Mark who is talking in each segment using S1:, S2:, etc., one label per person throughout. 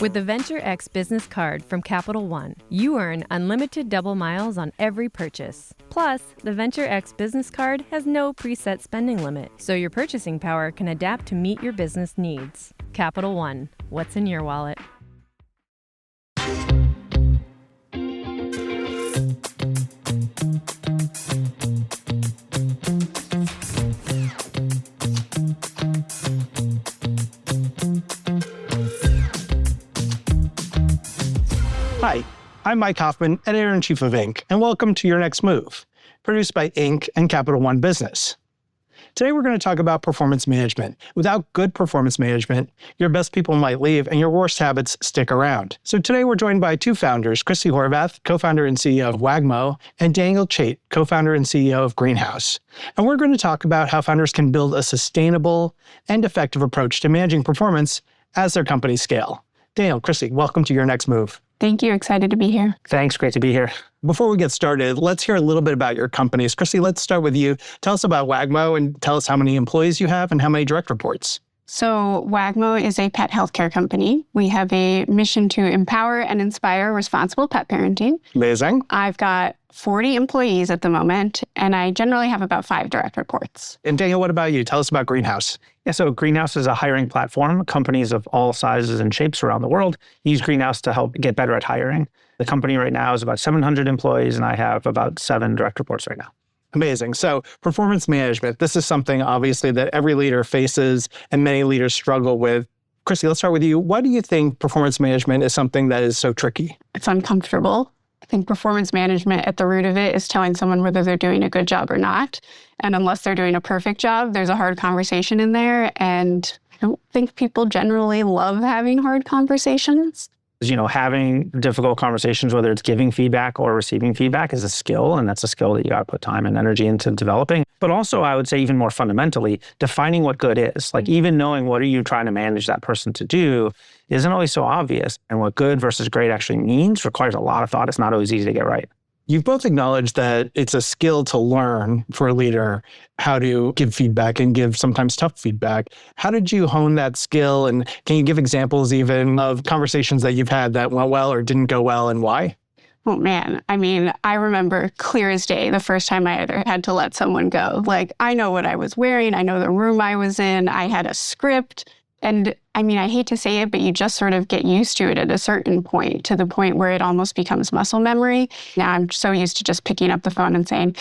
S1: With the Venture X business card from Capital One, you earn unlimited double miles on every purchase. Plus, the Venture X business card has no preset spending limit, so your purchasing power can adapt to meet your business needs. Capital One, what's in your wallet?
S2: Hi, I'm Mike Hoffman, Editor-in-Chief of Inc., and welcome to Your Next Move, produced by Inc. and Capital One Business. Today we're going to talk about performance management. Without good performance management, your best people might leave and your worst habits stick around. So today we're joined by two founders, Christie Horvath, co-founder and CEO of Wagmo, and Daniel Chait, co-founder and CEO of Greenhouse. And we're going to talk about how founders can build a sustainable and effective approach to managing performance as their companies scale. Daniel, Christie, welcome to Your Next Move.
S3: Thank you. Excited to be here.
S2: Thanks. Great to be here. Before we get started, let's hear a little bit about your companies. Christie, let's start with you. Tell us about Wagmo and tell us how many employees you have and how many direct reports.
S3: So Wagmo is a pet healthcare company. We have a mission to empower and inspire responsible pet parenting.
S2: Amazing.
S3: I've got 40 employees at the moment, and I generally have about 5 direct reports.
S2: And Daniel, what about you? Tell us about Greenhouse.
S4: Yeah, so Greenhouse is a hiring platform. Companies of all sizes and shapes around the world use Greenhouse to help get better at hiring. The company right now is about 700 employees, and I have about 7 direct reports right now.
S2: Amazing. So performance management, this is something obviously that every leader faces and many leaders struggle with. Christie, let's start with you. Why do you think performance management is something that is so tricky?
S3: It's uncomfortable. I think performance management at the root of it is telling someone whether they're doing a good job or not. And unless they're doing a perfect job, there's a hard conversation in there. And I don't think people generally love having hard conversations.
S4: You know, having difficult conversations, whether it's giving feedback or receiving feedback, is a skill, and that's a skill that you got to put time and energy into developing. But also, I would say even more fundamentally, defining what good is. Like even knowing what are you trying to manage that person to do isn't always so obvious. And what good versus great actually means requires a lot of thought. It's not always easy to get right.
S2: You've both acknowledged that it's a skill to learn for a leader how to give feedback and give sometimes tough feedback. How did you hone that skill? And can you give examples even of conversations that you've had that went well or didn't go well and why?
S3: Oh, man. I mean, I remember clear as day the first time I ever had to let someone go. Like, I know what I was wearing. I know the room I was in. I had a script. And I mean, I hate to say it, but you just sort of get used to it at a certain point, to the point where it almost becomes muscle memory. Now I'm so used to just picking up the phone and saying,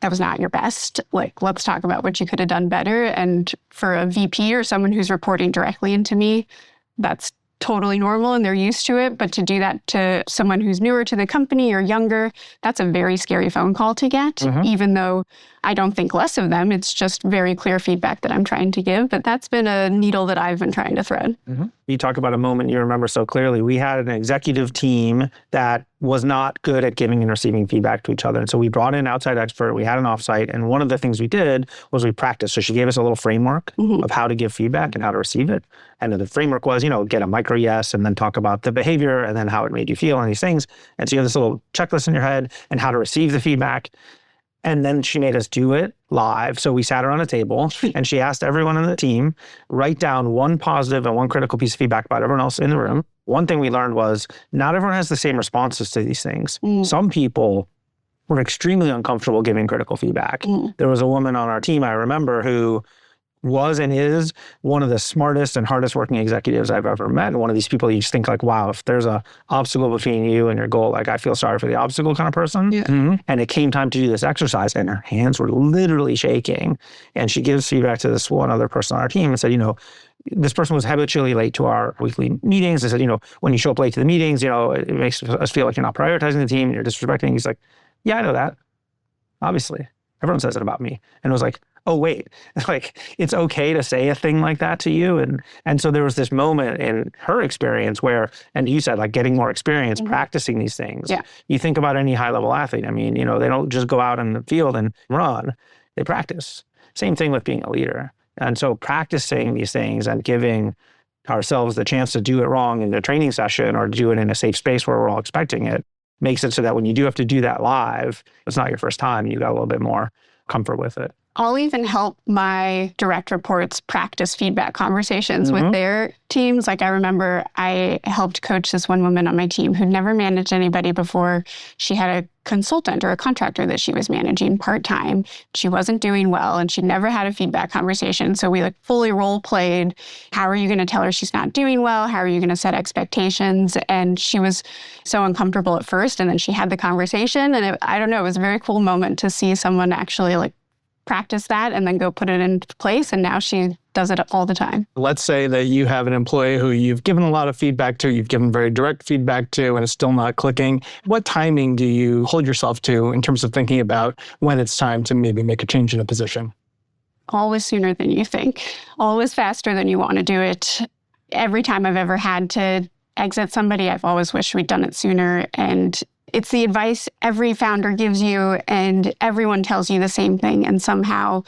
S3: that was not your best. Like, let's talk about what you could have done better. And for a VP or someone who's reporting directly into me, that's totally normal and they're used to it. But to do that to someone who's newer to the company or younger, that's a very scary phone call to get, even though I don't think less of them. It's just very clear feedback that I'm trying to give. But that's been a needle that I've been trying to thread.
S4: You talk about a moment you remember so clearly. We had an executive team that was not good at giving and receiving feedback to each other. And so we brought in an outside expert. We had an offsite. And one of the things we did was we practiced. So she gave us a little framework of how to give feedback and how to receive it. And the framework was, get a micro yes, and then talk about the behavior and then how it made you feel and these things. And so you have this little checklist in your head and how to receive the feedback. And then she made us do it live. So we sat around a table and she asked everyone on the team, write down one positive and one critical piece of feedback about everyone else in the room. One thing we learned was not everyone has the same responses to these things. Some people were extremely uncomfortable giving critical feedback. There was a woman on our team, I remember, who was and is one of the smartest and hardest working executives I've ever met. And one of these people you just think like, wow, if there's a obstacle between you and your goal, like I feel sorry for the obstacle kind of person. And it came time to do this exercise and her hands were literally shaking. And she gives feedback to this one other person on our team and said, this person was habitually late to our weekly meetings. They said, when you show up late to the meetings, it makes us feel like you're not prioritizing the team and you're disrespecting. He's like, yeah, I know that. Obviously. Everyone says it about me. And it was like, oh, wait, like it's okay to say a thing like that to you. And so there was this moment in her experience where, and you said like getting more experience, practicing these things.
S3: Yeah.
S4: You think about any high level athlete. I mean, they don't just go out in the field and run, they practice. Same thing with being a leader. And so practicing these things and giving ourselves the chance to do it wrong in a training session or do it in a safe space where we're all expecting it makes it so that when you do have to do that live, it's not your first time, you got a little bit more comfort with it.
S3: I'll even help my direct reports practice feedback conversations with their teams. Like I remember I helped coach this one woman on my team who'd never managed anybody before. She had a consultant or a contractor that she was managing part-time. She wasn't doing well and she never had a feedback conversation. So we fully role played. How are you going to tell her she's not doing well? How are you going to set expectations? And she was so uncomfortable at first. And then she had the conversation. And I don't know, it was a very cool moment to see someone actually practice that and then go put it into place. And now she does it all the time.
S2: Let's say that you have an employee who you've given a lot of feedback to, you've given very direct feedback to, and it's still not clicking. What timing do you hold yourself to in terms of thinking about when it's time to maybe make a change in a position?
S3: Always sooner than you think. Always faster than you want to do it. Every time I've ever had to exit somebody, I've always wished we'd done it sooner. And it's the advice every founder gives you, and everyone tells you the same thing. And somehow,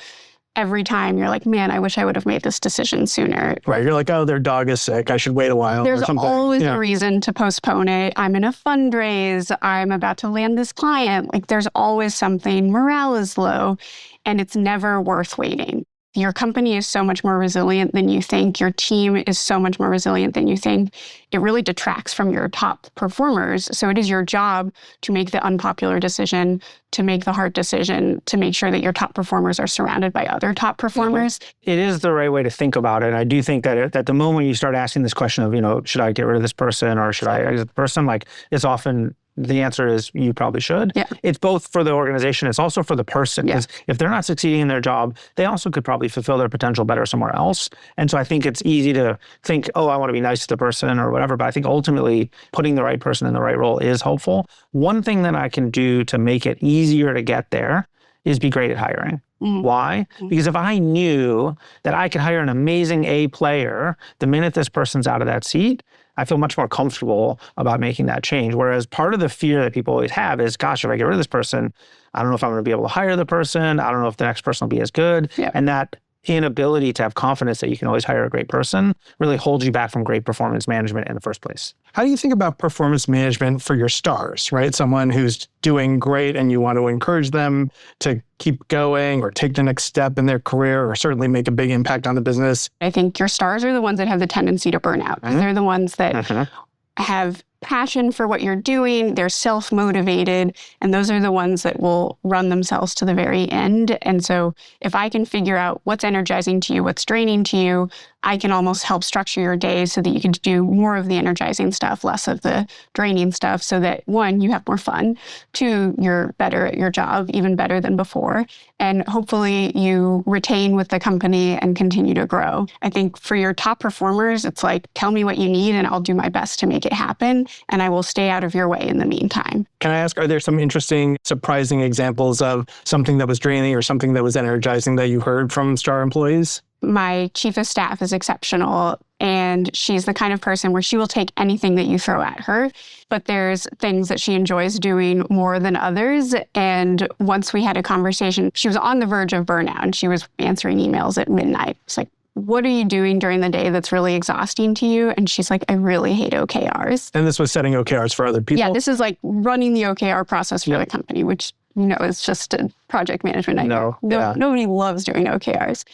S3: every time you're like, man, I wish I would have made this decision sooner.
S2: Right. You're like, oh, their dog is sick. I should wait a while.
S3: There's
S2: or something.
S3: always a reason to postpone it. I'm in a fundraise. I'm about to land this client. There's always something. Morale is low, and it's never worth waiting. Your company is so much more resilient than you think. Your team is so much more resilient than you think. It really detracts from your top performers. So it is your job to make the unpopular decision, to make the hard decision, to make sure that your top performers are surrounded by other top performers.
S4: It is the right way to think about it. I do think that at the moment you start asking this question of, should I get rid of this person or should I exit the person? It's often the answer is you probably should.
S3: Yeah.
S4: It's both for the organization. It's also for the person. Because if they're not succeeding in their job, they also could probably fulfill their potential better somewhere else. And so I think it's easy to think, oh, I want to be nice to the person or whatever. But I think ultimately putting the right person in the right role is helpful. One thing that I can do to make it easier to get there is be great at hiring. Why? Because if I knew that I could hire an amazing A player the minute this person's out of that seat, I feel much more comfortable about making that change. Whereas part of the fear that people always have is, gosh, if I get rid of this person, I don't know if I'm going to be able to hire the person. I don't know if the next person will be as good.
S3: Yeah.
S4: And that inability to have confidence that you can always hire a great person really holds you back from great performance management in the first place.
S2: How do you think about performance management for your stars, right? Someone who's doing great and you want to encourage them to keep going or take the next step in their career or certainly make a big impact on the business.
S3: I think your stars are the ones that have the tendency to burn out. They're the ones that have passion for what you're doing. They're self-motivated, and those are the ones that will run themselves to the very end. And so if I can figure out what's energizing to you, what's draining to you, I can almost help structure your day so that you can do more of the energizing stuff, less of the draining stuff, so that one, you have more fun, two, you're better at your job, even better than before, and hopefully you retain with the company and continue to grow. I think for your top performers, it's tell me what you need and I'll do my best to make it happen, and I will stay out of your way in the meantime.
S2: Can I ask, are there some interesting, surprising examples of something that was draining or something that was energizing that you heard from star employees?
S3: My chief of staff is exceptional, and she's the kind of person where she will take anything that you throw at her, but there's things that she enjoys doing more than others. And once we had a conversation, she was on the verge of burnout, and she was answering emails at midnight. It's what are you doing during the day that's really exhausting to you? And she's like, I really hate OKRs.
S2: And this was setting OKRs for other people?
S3: Yeah, this is running the OKR process for the company, which, is just a project management nightmare. Nobody loves doing OKRs.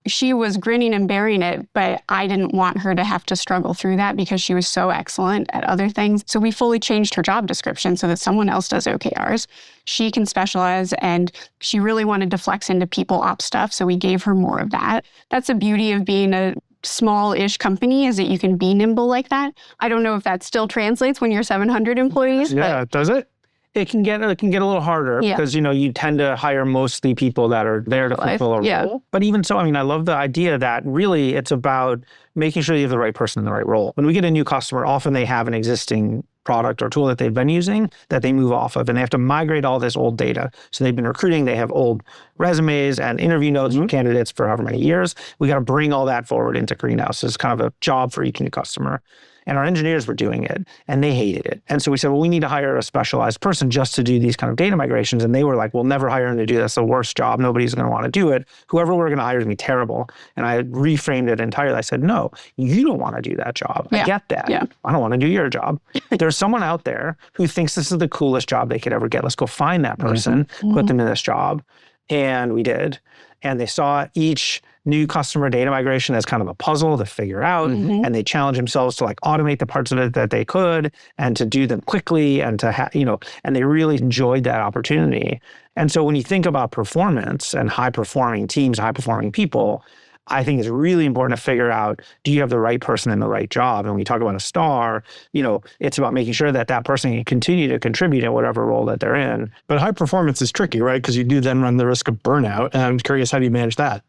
S3: She was grinning and bearing it, but I didn't want her to have to struggle through that because she was so excellent at other things. So we fully changed her job description so that someone else does OKRs. She can specialize, and she really wanted to flex into people ops stuff, so we gave her more of that. That's the beauty of being a small-ish company, is that you can be nimble like that. I don't know if that still translates when you're 700 employees.
S2: Yeah, does it?
S4: It can get a little harder because, you tend to hire mostly people that are there to fulfill a role. But even so, I love the idea that really it's about making sure you have the right person in the right role. When we get a new customer, often they have an existing product or tool that they've been using that they move off of, and they have to migrate all this old data. So they've been recruiting, they have old resumes and interview notes from candidates for however many years. We got to bring all that forward into Greenhouse. It's kind of a job for each new customer. And our engineers were doing it, and they hated it. And so we said, well, we need to hire a specialized person just to do these kind of data migrations. And they were like, we'll never hire him to do that. That's the worst job. Nobody's going to want to do it. Whoever we're going to hire is going to be terrible. And I reframed it entirely. I said, no, you don't want to do that job. I get that.
S3: Yeah.
S4: I don't want to do your job. There's someone out there who thinks this is the coolest job they could ever get. Let's go find that person, put them in this job. And we did. And they saw each new customer data migration as kind of a puzzle to figure out. And they challenged themselves to like automate the parts of it that they could and to do them quickly and to, and they really enjoyed that opportunity. And so when you think about performance and high performing teams, high performing people, I think it's really important to figure out, do you have the right person in the right job? And when you talk about a star, it's about making sure that that person can continue to contribute in whatever role that they're in.
S2: But high performance is tricky, right? Because you do then run the risk of burnout. And I'm curious, how do you manage that?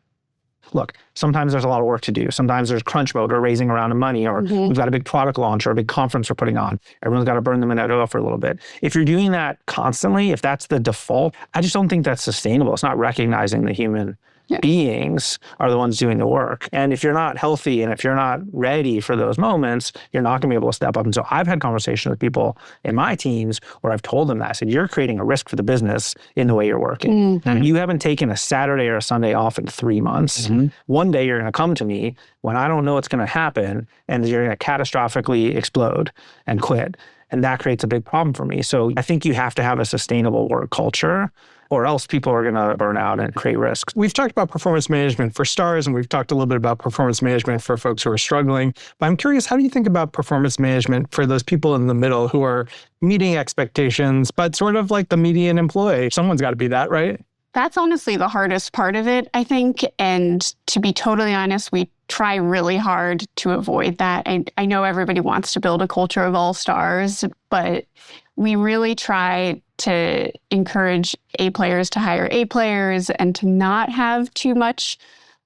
S4: Look, sometimes there's a lot of work to do. Sometimes there's crunch mode or raising a round of money, or we've got a big product launch or a big conference we're putting on. Everyone's got to burn the midnight oil for a little bit. If you're doing that constantly, if that's the default, I just don't think that's sustainable. It's not recognizing the human beings are the ones doing the work. And if you're not healthy and if you're not ready for those moments, you're not going to be able to step up. And so I've had conversations with people in my teams where I've told them that. I said, you're creating a risk for the business in the way you're working. You haven't taken a Saturday or a Sunday off in 3 months. One day you're going to come to me when I don't know what's going to happen, and you're going to catastrophically explode and quit. And that creates a big problem for me. So I think you have to have a sustainable work culture, or else people are going to burn out and create risks.
S2: We've talked about performance management for stars, and we've talked a little bit about performance management for folks who are struggling. But I'm curious, how do you think about performance management for those people in the middle who are meeting expectations, but sort of like the median employee? Someone's got to be that, right?
S3: That's honestly the hardest part of it, I think. And to be totally honest, we try really hard to avoid that. I know everybody wants to build a culture of all stars, but we really try to encourage A players to hire A players and to not have too much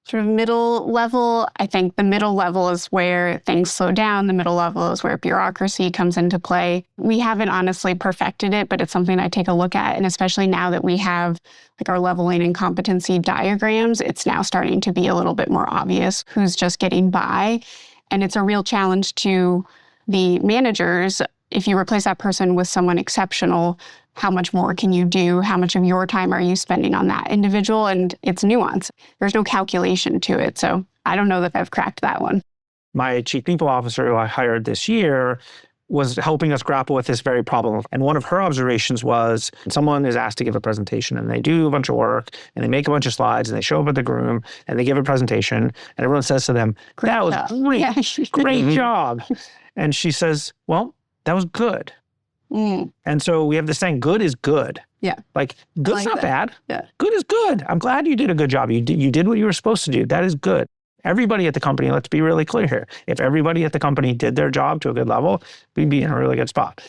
S3: sort of middle level. I think the middle level is where things slow down. The middle level is where bureaucracy comes into play. We haven't honestly perfected it, but it's something I take a look at. And especially now that we have like our leveling and competency diagrams, it's now starting to be a little bit more obvious who's just getting by. And it's a real challenge to the managers. If you replace that person with someone exceptional, how much more can you do? How much of your time are you spending on that individual? And it's nuance. There's no calculation to it. So I don't know that I've cracked that one.
S4: My chief people officer who I hired this year was helping us grapple with this very problem. And one of her observations was someone is asked to give a presentation and they do a bunch of work and they make a bunch of slides and they show up at the room and they give a presentation and everyone says to them, that was great, great job. And she says, well, that was good. And so we have this saying, good is good.
S3: Yeah.
S4: Like, good's not bad.
S3: Yeah.
S4: Good is good. I'm glad you did a good job. You did what you were supposed to do. That is good. Everybody at the company, let's be really clear here. If everybody at the company did their job to a good level, we'd be in a really good spot,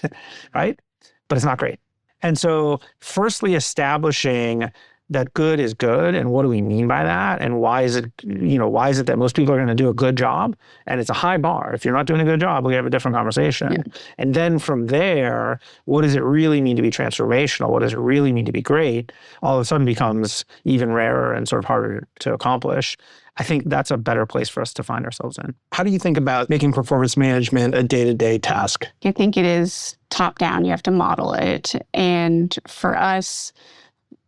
S4: right? But it's not great. And so firstly, establishing that good is good, and what do we mean by that, and why is it that most people are going to do a good job, and it's a high bar. If you're not doing a good job, we have a different conversation. Yeah. And then from there, what does it really mean to be transformational? What does it really mean to be great? All of a sudden becomes even rarer and sort of harder to accomplish. I think that's a better place for us to find ourselves in.
S2: How do you think about making performance management a day-to-day task?
S3: I think it is top down. You have to model it. And for us,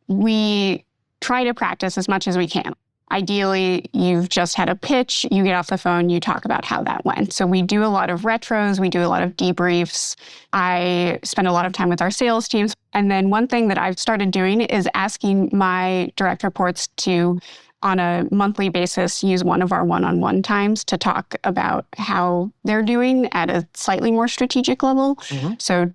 S3: we try to practice as much as we can. Ideally, you've just had a pitch, you get off the phone, you talk about how that went. So we do a lot of retros, we do a lot of debriefs. I spend a lot of time with our sales teams. And then one thing that I've started doing is asking my direct reports to, on a monthly basis, use one of our one-on-one times to talk about how they're doing at a slightly more strategic level. So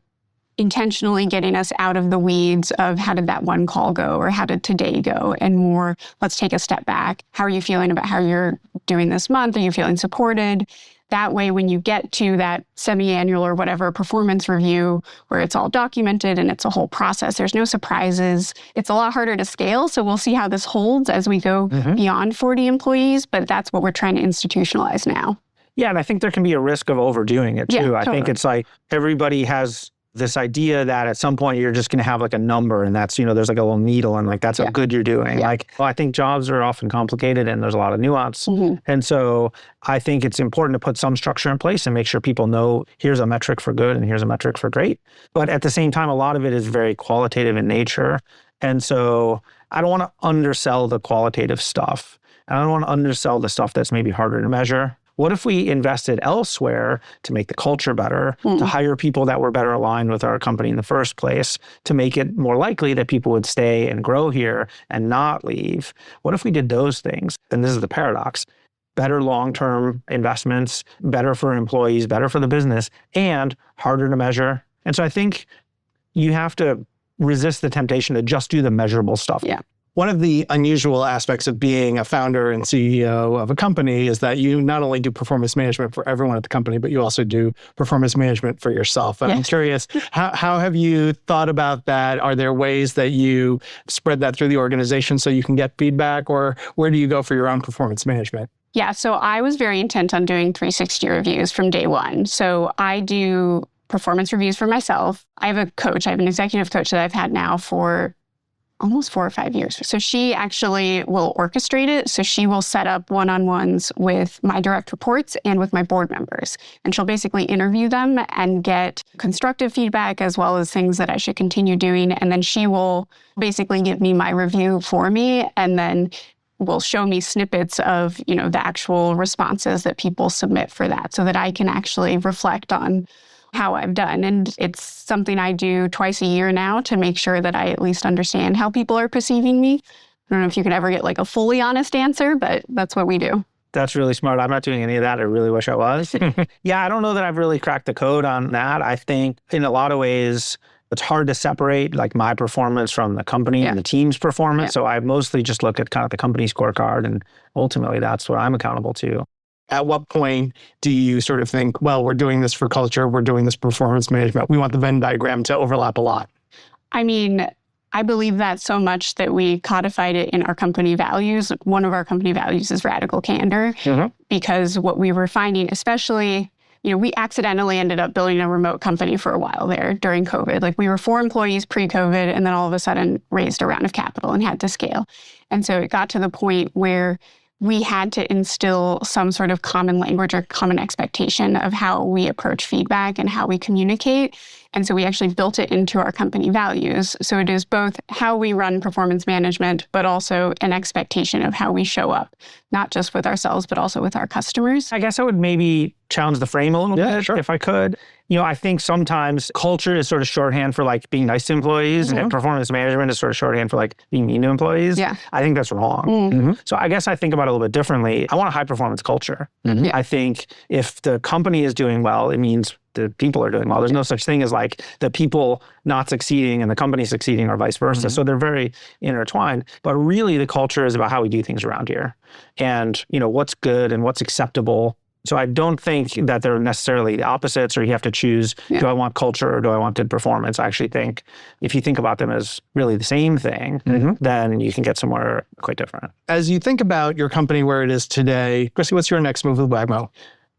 S3: intentionally getting us out of the weeds of how did that one call go or how did today go, and more, let's take a step back. How are you feeling about how you're doing this month? Are you feeling supported? That way, when you get to that semi-annual or whatever performance review where it's all documented and it's a whole process, there's no surprises. It's a lot harder to scale. So we'll see how this holds as we go beyond 40 employees, but that's what we're trying to institutionalize now.
S4: Yeah, and I think there can be a risk of overdoing it too.
S3: Yeah,
S4: I think it's like everybody has this idea that at some point you're just going to have like a number and that's, there's like a little needle and like that's how good you're doing. Yeah. I think jobs are often complicated and there's a lot of nuance. And so I think it's important to put some structure in place and make sure people know here's a metric for good and here's a metric for great. But at the same time, a lot of it is very qualitative in nature. And so I don't want to undersell the qualitative stuff. And I don't want to undersell the stuff that's maybe harder to measure. what if we invested elsewhere to make the culture better, to hire people that were better aligned with our company in the first place, to make it more likely that people would stay and grow here and not leave? What if we did those things? And this is the paradox. Better long-term investments, better for employees, better for the business, and harder to measure. And so I think you have to resist the temptation to just do the measurable stuff.
S3: Yeah.
S2: One of the unusual aspects of being a founder and CEO of a company is that you not only do performance management for everyone at the company, but you also do performance management for yourself. And I'm curious, how have you thought about that? Are there ways that you spread that through the organization so you can get feedback, or where do you go for your own performance management?
S3: Yeah, so I was very intent on doing 360 reviews from day one. So I do performance reviews for myself. I have a coach, I have an executive coach that I've had now for almost 4 or 5 years. So she actually will orchestrate it. So she will set up one-on-ones with my direct reports and with my board members. And she'll basically interview them and get constructive feedback as well as things that I should continue doing. And then she will basically give me my review for me and then will show me snippets of, the actual responses that people submit for that so that I can actually reflect on how I've done. And it's something I do twice a year now to make sure that I at least understand how people are perceiving me. I don't know if you can ever get like a fully honest answer, but that's what we do.
S4: That's really smart. I'm not doing any of that. I really wish I was. Yeah, I don't know that I've really cracked the code on that. I think in a lot of ways, it's hard to separate like my performance from the company and the team's performance. So I mostly just look at kind of the company scorecard, and ultimately that's what I'm accountable to.
S2: At what point do you sort of think, well, we're doing this for culture, we're doing this performance management, we want the Venn diagram to overlap a lot?
S3: I mean, I believe that so much that we codified it in our company values. One of our company values is radical candor, because what we were finding, especially, we accidentally ended up building a remote company for a while there during COVID. Like we were 4 employees pre-COVID and then all of a sudden raised a round of capital and had to scale. And so it got to the point where we had to instill some sort of common language or common expectation of how we approach feedback and how we communicate. And so we actually built it into our company values. So it is both how we run performance management, but also an expectation of how we show up, not just with ourselves, but also with our customers.
S4: I guess I would maybe challenge the frame a little bit, if I could. I think sometimes culture is sort of shorthand for like being nice to employees, and performance management is sort of shorthand for like being mean to employees.
S3: Yeah.
S4: I think that's wrong. So I guess I think about it a little bit differently. I want a high performance culture. I think if the company is doing well, it means the people are doing well. There's no such thing as like the people not succeeding and the company succeeding or vice versa. So they're very intertwined. But really the culture is about how we do things around here and, what's good and what's acceptable. So I don't think that they're necessarily the opposites or you have to choose, do I want culture or do I want good performance? I actually think if you think about them as really the same thing, then you can get somewhere quite different.
S2: As you think about your company where it is today, Christie, what's your next move with Wagmo?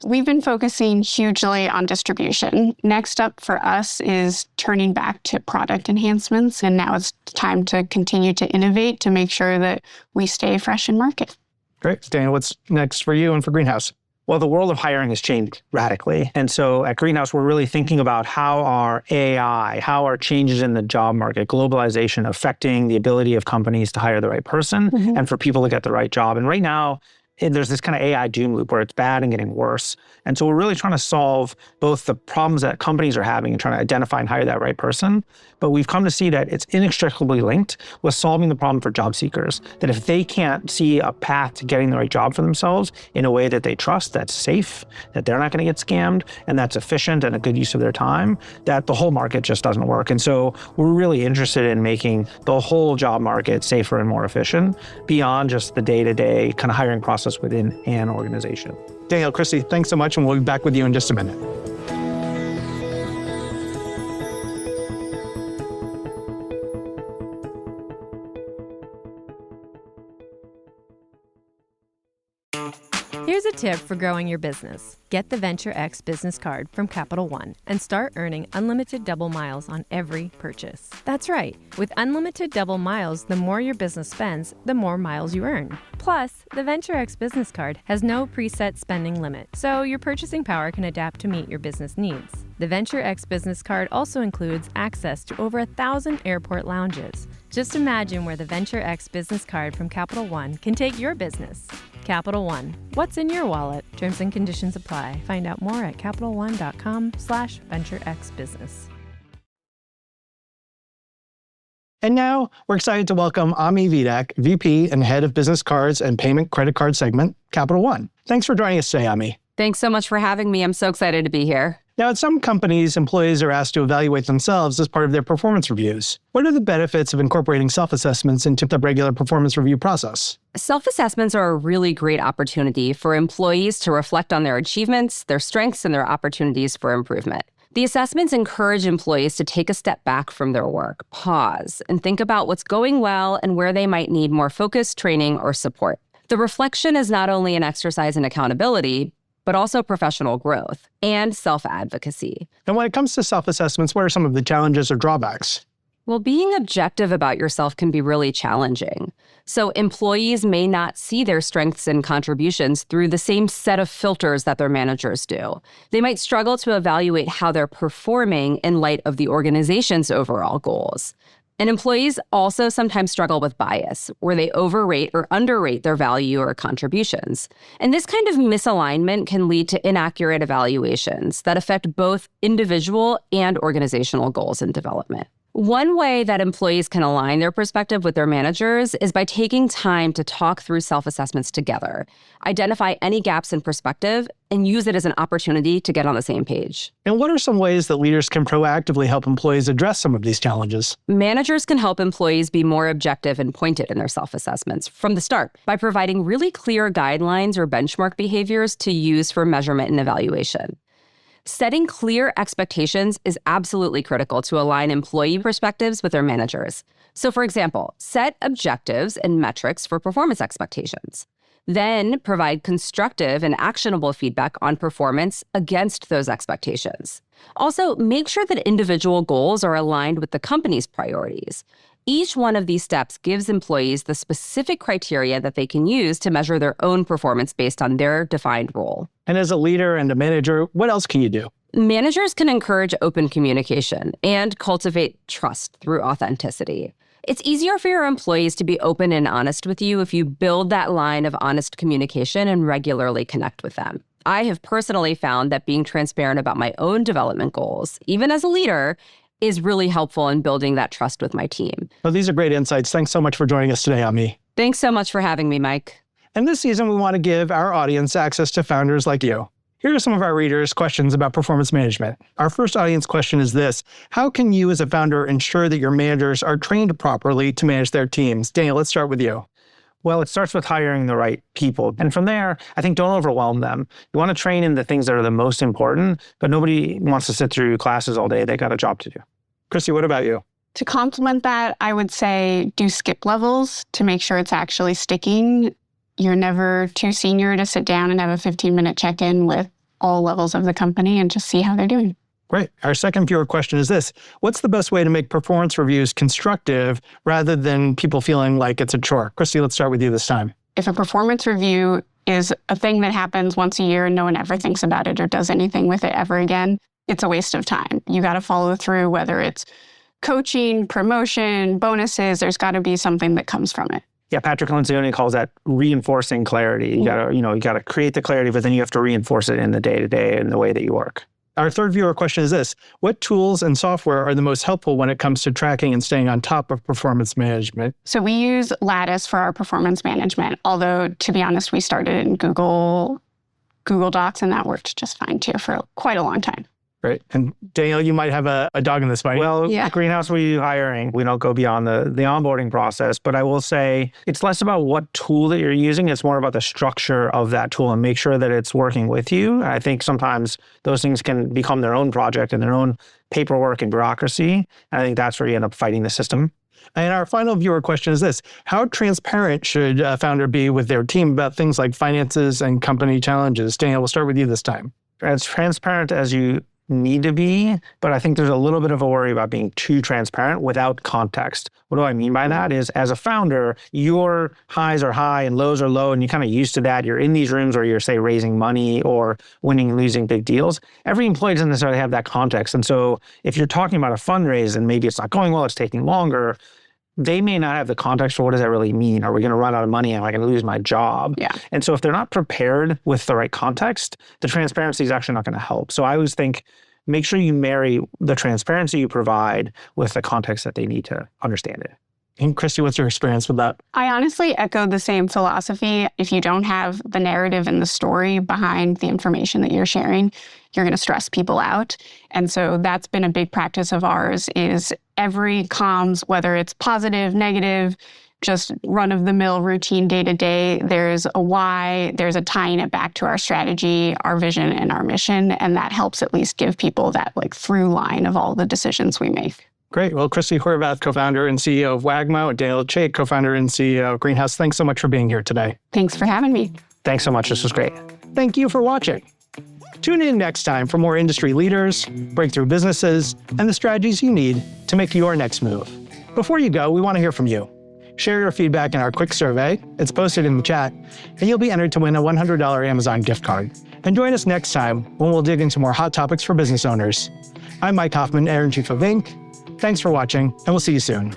S3: We've been focusing hugely on distribution. Next up for us is turning back to product enhancements. And now it's time to continue to innovate to make sure that we stay fresh in market.
S2: Great. Daniel, what's next for you and for Greenhouse?
S4: Well, the world of hiring has changed radically. And so at Greenhouse, we're really thinking about how are AI, how are changes in the job market, globalization affecting the ability of companies to hire the right person and for people to get the right job. And right now, there's this kind of AI doom loop where it's bad and getting worse. And so we're really trying to solve both the problems that companies are having and trying to identify and hire that right person. But we've come to see that it's inextricably linked with solving the problem for job seekers. That if they can't see a path to getting the right job for themselves in a way that they trust, that's safe, that they're not going to get scammed, and that's efficient and a good use of their time, that the whole market just doesn't work. And so we're really interested in making the whole job market safer and more efficient beyond just the day-to-day kind of hiring process within an organization.
S2: Daniel, Christie, thanks so much, and we'll be back with you in just a minute.
S1: Here's a tip for growing your business. Get the Venture X business card from Capital One and start earning unlimited double miles on every purchase. That's right. With unlimited double miles, the more your business spends, the more miles you earn. Plus, the Venture X business card has no preset spending limit, so your purchasing power can adapt to meet your business needs. The Venture X business card also includes access to over 1,000 airport lounges. Just imagine where the Venture X business card from Capital One can take your business. Capital One. What's in your wallet? Terms and conditions apply. Find out more at CapitalOne.com/VentureXBusiness.
S2: And now we're excited to welcome Ami Vidak, VP and Head of Business Cards and Payment Credit Card Segment, Capital One. Thanks for joining us today, Ami.
S5: Thanks so much for having me. I'm so excited to be here.
S2: Now, at some companies, employees are asked to evaluate themselves as part of their performance reviews. What are the benefits of incorporating self-assessments into the regular performance review process?
S5: Self-assessments are a really great opportunity for employees to reflect on their achievements, their strengths, and their opportunities for improvement. The assessments encourage employees to take a step back from their work, pause, and think about what's going well and where they might need more focus, training, or support. The reflection is not only an exercise in accountability, but also professional growth and self-advocacy.
S2: And when it comes to self-assessments, what are some of the challenges or drawbacks?
S5: Well, being objective about yourself can be really challenging. So employees may not see their strengths and contributions through the same set of filters that their managers do. They might struggle to evaluate how they're performing in light of the organization's overall goals. And employees also sometimes struggle with bias, where they overrate or underrate their value or contributions. And this kind of misalignment can lead to inaccurate evaluations that affect both individual and organizational goals and development. One way that employees can align their perspective with their managers is by taking time to talk through self-assessments together, identify any gaps in perspective, and use it as an opportunity to get on the same page.
S2: And what are some ways that leaders can proactively help employees address some of these challenges?
S5: Managers can help employees be more objective and pointed in their self-assessments from the start by providing really clear guidelines or benchmark behaviors to use for measurement and evaluation. Setting clear expectations is absolutely critical to align employee perspectives with their managers. So, for example, set objectives and metrics for performance expectations. Then provide constructive and actionable feedback on performance against those expectations. Also, make sure that individual goals are aligned with the company's priorities. Each one of these steps gives employees the specific criteria that they can use to measure their own performance based on their defined role.
S2: And as a leader and a manager, what else can you do?
S5: Managers can encourage open communication and cultivate trust through authenticity. It's easier for your employees to be open and honest with you if you build that line of honest communication and regularly connect with them. I have personally found that being transparent about my own development goals, even as a leader, is really helpful in building that trust with my team.
S2: Well, these are great insights. Thanks so much for joining us today, Ami.
S5: Thanks so much for having me, Mike.
S2: And this season, we want to give our audience access to founders like you. Here are some of our readers' questions about performance management. Our first audience question is this: how can you as a founder ensure that your managers are trained properly to manage their teams? Daniel, let's start with you.
S4: Well, it starts with hiring the right people. And from there, I think don't overwhelm them. You want to train in the things that are the most important, but nobody wants to sit through classes all day. They got a job to do.
S2: Christie, what about you?
S3: To complement that, I would say do skip levels to make sure it's actually sticking. You're never too senior to sit down and have a 15-minute check-in with all levels of the company and just see how they're doing.
S2: Great. Our second viewer question is this: what's the best way to make performance reviews constructive rather than people feeling like it's a chore? Christie, let's start with you this time.
S3: If a performance review is a thing that happens once a year and no one ever thinks about it or does anything with it ever again, it's a waste of time. You got to follow through, whether it's coaching, promotion, bonuses, there's got to be something that comes from it.
S4: Yeah, Patrick Lencioni calls that reinforcing clarity. You gotta create the clarity, but then you have to reinforce it in the day-to-day and the way that you work.
S2: Our third viewer question is this: what tools and software are the most helpful when it comes to tracking and staying on top of performance management?
S3: So we use Lattice for our performance management, although to be honest, we started in Google Docs and that worked just fine too for quite a long time.
S2: Great. And Daniel, you might have a dog in this fight.
S4: Well,
S3: Yeah.
S4: At Greenhouse, we do hiring. We don't go beyond the onboarding process, but I will say it's less about what tool that you're using. It's more about the structure of that tool and make sure that it's working with you. I think sometimes those things can become their own project and their own paperwork and bureaucracy. And I think that's where you end up fighting the system.
S2: And our final viewer question is this: how transparent should a founder be with their team about things like finances and company challenges? Daniel, we'll start with you this time.
S4: As transparent as you need to be, but I think there's a little bit of a worry about being too transparent without context. What do I mean by that is, as a founder, your highs are high and lows are low, and you're kind of used to that. You're in these rooms where you're, say, raising money or winning and losing big deals. Every employee doesn't necessarily have that context. And so if you're talking about a fundraise and maybe it's not going well, it's taking longer, they may not have the context for what does that really mean. Are we going to run out of money? Am I going to lose my job?
S3: Yeah.
S4: And so if they're not prepared with the right context, the transparency is actually not going to help. So I always think, make sure you marry the transparency you provide with the context that they need to understand it.
S2: And Christie, what's your experience with that?
S3: I honestly echo the same philosophy. If you don't have the narrative and the story behind the information that you're sharing, you're going to stress people out. And so that's been a big practice of ours is every comms, whether it's positive, negative, just run-of-the-mill routine day-to-day, there's a why, there's a tying it back to our strategy, our vision, and our mission. And that helps at least give people that through line of all the decisions we make.
S2: Great. Well, Christie Horvath, co-founder and CEO of Wagmo, and Daniel Chait, co-founder and CEO of Greenhouse, thanks so much for being here today.
S3: Thanks for having me.
S4: Thanks so much. This was great.
S2: Thank you for watching. Tune in next time for more industry leaders, breakthrough businesses, and the strategies you need to make your next move. Before you go, we want to hear from you. Share your feedback in our quick survey. It's posted in the chat, and you'll be entered to win a $100 Amazon gift card. And join us next time when we'll dig into more hot topics for business owners. I'm Mike Hoffman, editor-in-chief of Inc. Thanks for watching, and we'll see you soon.